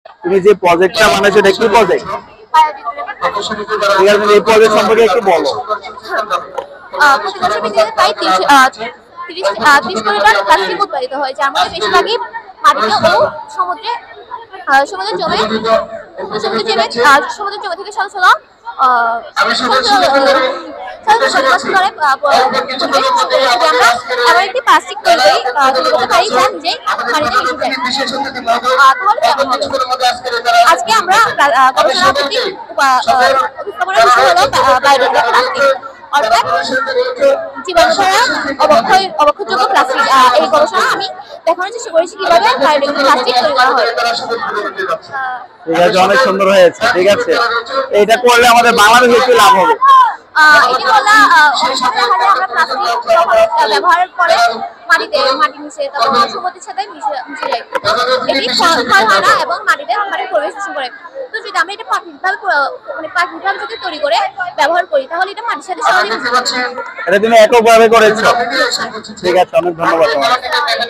তুমি যে প্রজেক্টটা বানাইছো এটা কি প্রজেক্ট? ঠিক আছে, এই প্রজেক্ট সম্পর্কে একটু বলো। প্রতি বছর পৃথিবীতে প্রায় 30 কোটি টন প্লাস্টিক উৎপাদিত হয়, যার মধ্যে বেশিরভাগই মাটিতে ও সমুদ্রে সমুদ্রে জমে থেকে শত আমরা এমন একটি প্লাস্টিক তৈরি করতে পারি যা নিজেই পানিতে মিশে যায়। আজকে আমরা গবেষণা ভিত্তিক উপস্থাপনার বিষয় হলো বায়োডিগ্রেডেবল প্লাস্টিক, অর্থাৎ জীবাণুধারা অবক্ষয়যোগ্য প্লাস্টিক। এই গবেষণা আমি দেখানোর চেষ্টা করেছি কিভাবে বায়োডিগ্রেডেবল প্লাস্টিক তৈরি করা হয়। ঠিক আছে, অনেক সুন্দর হয়েছে। ঠিক আছে, এটা করলে আমাদের বাংলাদেশে কি লাভ হবে? এটি বলা অনেক সময় দেখা যায় আমরা প্লাস্টিক ব্যবহারের পরে মাটি মিশে তারপর সমুদ্রের সাথে মিশে যায়, এটি ক্ষয় হয় না এবং মাটিতে পরিবেশ দূষণ করে। তো যদি আমরা এটা প্রাকৃতিকভাবে যদি তৈরি করে ব্যবহার করি তাহলে এটা মাটির সাথে সহজে মিশে যাবে। এটা তুমি এককভাবে করেছো? ঠিক আছে, অনেক ধন্যবাদ তোমাকে।